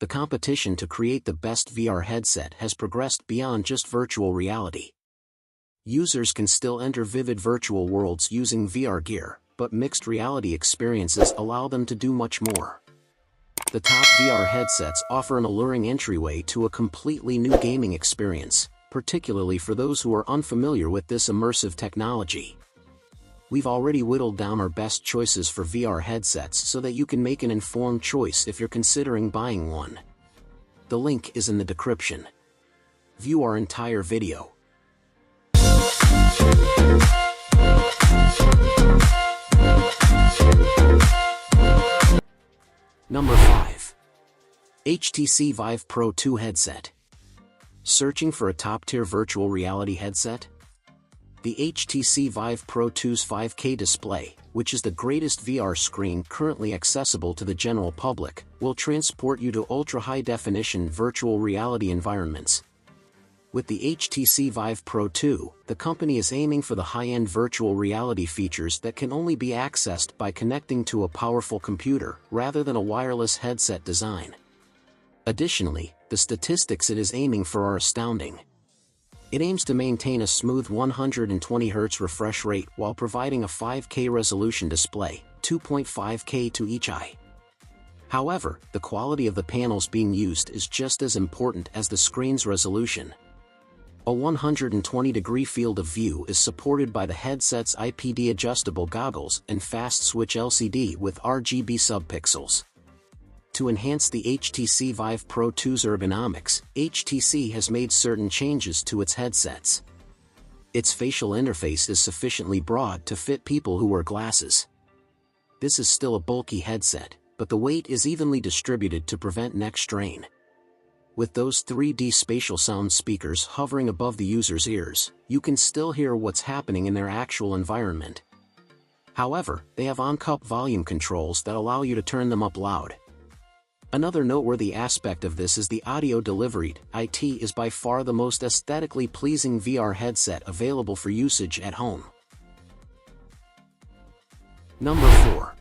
the competition to create the best VR headset has progressed beyond just virtual reality. Users can still enter vivid virtual worlds using VR gear, but mixed reality experiences allow them to do much more. The top VR headsets offer an alluring entryway to a completely new gaming experience, particularly for those who are unfamiliar with this immersive technology. We've already whittled down our best choices for VR headsets so that you can make an informed choice if you're considering buying one. The link is in the description. View our entire video. Number 5. HTC Vive Pro 2 Headset. Searching for a top-tier virtual reality headset? The HTC Vive Pro 2's 5K display, which is the greatest VR screen currently accessible to the general public, will transport you to ultra-high-definition virtual reality environments. With the HTC Vive Pro 2, the company is aiming for the high-end virtual reality features that can only be accessed by connecting to a powerful computer rather than a wireless headset design. Additionally, the statistics it is aiming for are astounding. It aims to maintain a smooth 120Hz refresh rate while providing a 5K resolution display, 2.5K to each eye. However, the quality of the panels being used is just as important as the screen's resolution. A 120-degree field of view is supported by the headset's IPD adjustable goggles and fast switch LCD with RGB subpixels. To enhance the HTC Vive Pro 2's ergonomics, HTC has made certain changes to its headsets. Its facial interface is sufficiently broad to fit people who wear glasses. This is still a bulky headset, but the weight is evenly distributed to prevent neck strain. With those 3D spatial sound speakers hovering above the user's ears, you can still hear what's happening in their actual environment. However, they have on-cup volume controls that allow you to turn them up loud. Another noteworthy aspect of this is the audio delivery. IT is by far the most aesthetically pleasing VR headset available for usage at home. Number 4.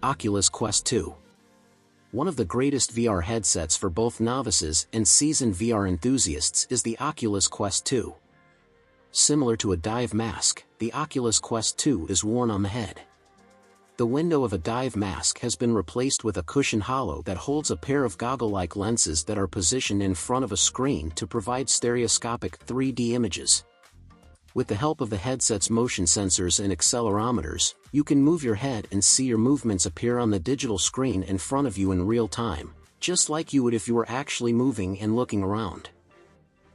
Oculus Quest 2. One of the greatest VR headsets for both novices and seasoned VR enthusiasts is the Oculus Quest 2. Similar to a dive mask, the Oculus Quest 2 is worn on the head. The window of a dive mask has been replaced with a cushion hollow that holds a pair of goggle-like lenses that are positioned in front of a screen to provide stereoscopic 3D images. With the help of the headset's motion sensors and accelerometers, you can move your head and see your movements appear on the digital screen in front of you in real time, just like you would if you were actually moving and looking around.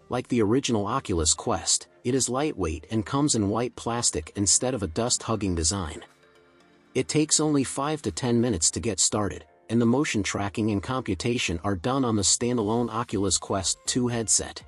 Like the original Oculus Quest, it is lightweight and comes in white plastic instead of a dust-hugging design. It takes only 5 to 10 minutes to get started, and the motion tracking and computation are done on the standalone Oculus Quest 2 headset.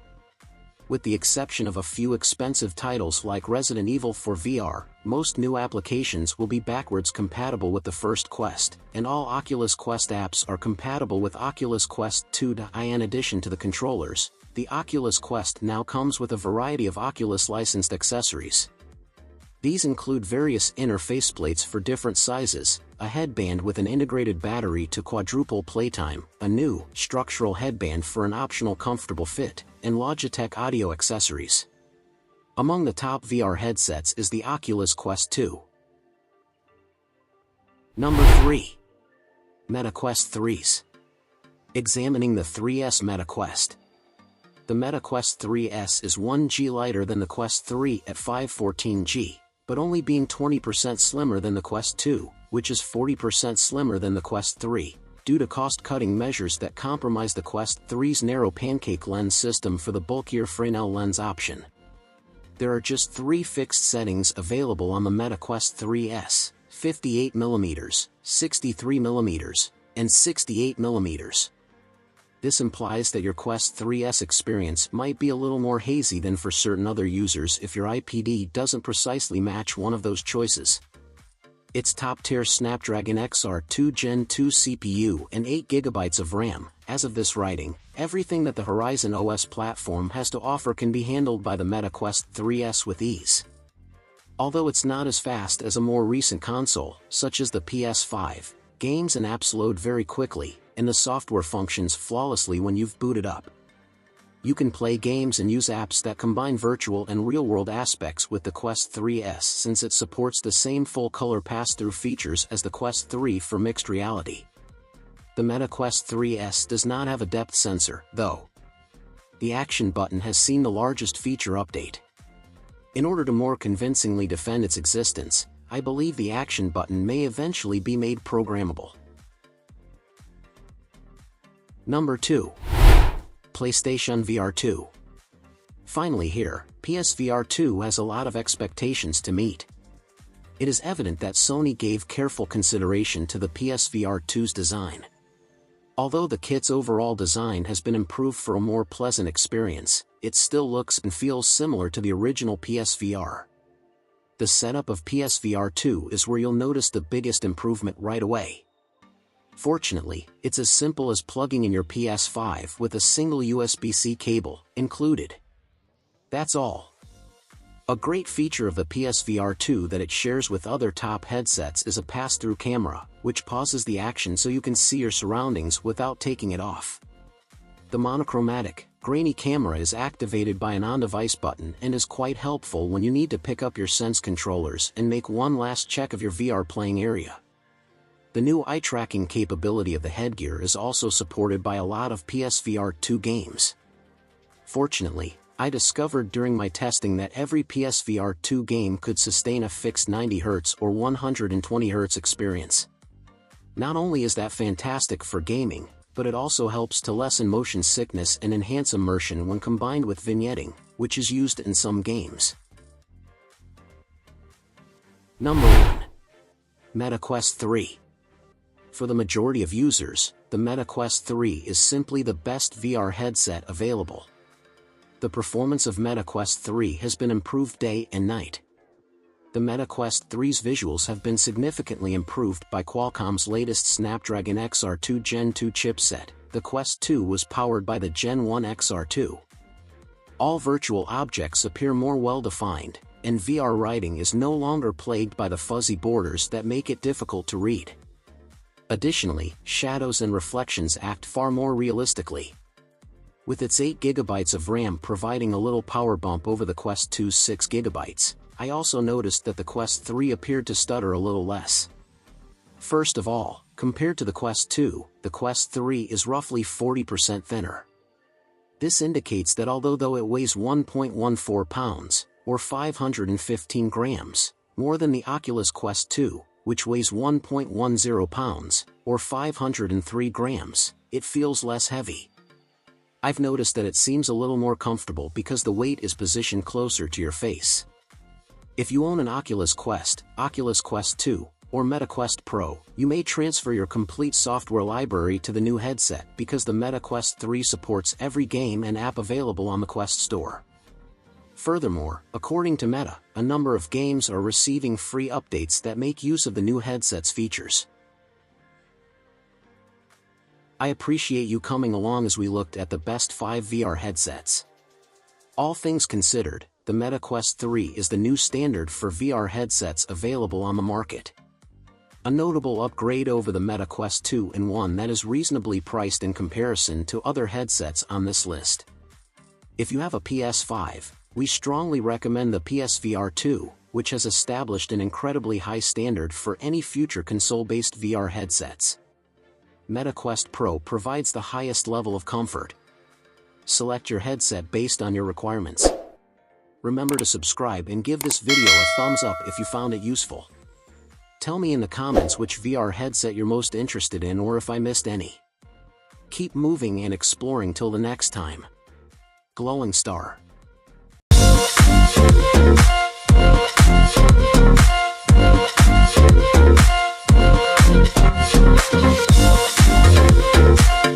With the exception of a few expensive titles like Resident Evil for VR, most new applications will be backwards compatible with the first Quest, and all Oculus Quest apps are compatible with Oculus Quest 2. In addition to the controllers, the Oculus Quest now comes with a variety of Oculus licensed accessories. These include various inner faceplates for different sizes, a headband with an integrated battery to quadruple playtime, a new, structural headband for an optional comfortable fit, and Logitech audio accessories. Among the top VR headsets is the Oculus Quest 2. Number 3. Meta Quest 3s. Examining the 3S Meta Quest. The Meta Quest 3S is 1G lighter than the Quest 3 at 514G. But only being 20% slimmer than the Quest 2, which is 40% slimmer than the Quest 3, due to cost-cutting measures that compromise the Quest 3's narrow pancake lens system for the bulkier Fresnel lens option. There are just 3 fixed settings available on the Meta Quest 3S, 58mm, 63mm, and 68mm. This implies that your Quest 3S experience might be a little more hazy than for certain other users if your IPD doesn't precisely match one of those choices. Its top-tier Snapdragon XR2 Gen 2 CPU and 8GB of RAM, as of this writing, everything that the Horizon OS platform has to offer can be handled by the Meta Quest 3S with ease. Although it's not as fast as a more recent console, such as the PS5, games and apps load very quickly, and the software functions flawlessly when you've booted up. You can play games and use apps that combine virtual and real-world aspects with the Quest 3S since it supports the same full-color pass-through features as the Quest 3 for mixed reality. The Meta Quest 3S does not have a depth sensor, though. The action button has seen the largest feature update. In order to more convincingly defend its existence, I believe the action button may eventually be made programmable. Number 2. PlayStation VR 2. Finally here, PSVR 2 has a lot of expectations to meet. It is evident that Sony gave careful consideration to the PSVR 2's design. Although the kit's overall design has been improved for a more pleasant experience, it still looks and feels similar to the original PSVR. The setup of PSVR 2 is where you'll notice the biggest improvement right away. Fortunately, it's as simple as plugging in your PS5 with a single USB-C cable included. That's all. A great feature of the PSVR 2 that it shares with other top headsets is a pass-through camera, which pauses the action so you can see your surroundings without taking it off. The monochromatic, grainy camera is activated by an on-device button and is quite helpful when you need to pick up your Sense controllers and make one last check of your VR playing area. The new eye tracking capability of the headgear is also supported by a lot of PSVR 2 games. Fortunately, I discovered during my testing that every PSVR 2 game could sustain a fixed 90Hz or 120Hz experience. Not only is that fantastic for gaming, but it also helps to lessen motion sickness and enhance immersion when combined with vignetting, which is used in some games. Number 1. Meta Quest 3. For the majority of users, the Meta Quest 3 is simply the best VR headset available. The performance of Meta Quest 3 has been improved day and night. The Meta Quest 3's visuals have been significantly improved by Qualcomm's latest Snapdragon XR2 Gen 2 chipset. The Quest 2 was powered by the Gen 1 XR2. All virtual objects appear more well-defined, and VR writing is no longer plagued by the fuzzy borders that make it difficult to read. Additionally, shadows and reflections act far more realistically. With its 8GB of RAM providing a little power bump over the Quest 2's 6GB, I also noticed that the Quest 3 appeared to stutter a little less. First of all, compared to the Quest 2, the Quest 3 is roughly 40% thinner. This indicates that although it weighs 1.14 pounds, or 515 grams, more than the Oculus Quest 2, which weighs 1.10 pounds, or 503 grams, it feels less heavy. I've noticed that it seems a little more comfortable because the weight is positioned closer to your face. If you own an Oculus Quest 2, or Meta Quest Pro, you may transfer your complete software library to the new headset because the Meta Quest 3 supports every game and app available on the Quest Store. Furthermore, according to Meta, a number of games are receiving free updates that make use of the new headset's features. I appreciate you coming along as we looked at the best 5 VR headsets. All things considered, the Meta Quest 3 is the new standard for VR headsets available on the market. A notable upgrade over the Meta Quest 2 and one that is reasonably priced in comparison to other headsets on this list. If you have a PS5, we strongly recommend the PSVR 2, which has established an incredibly high standard for any future console-based VR headsets. Meta Quest Pro provides the highest level of comfort. Select your headset based on your requirements. Remember to subscribe and give this video a thumbs up if you found it useful. Tell me in the comments which VR headset you're most interested in or if I missed any. Keep moving and exploring till the next time. Glowing Star.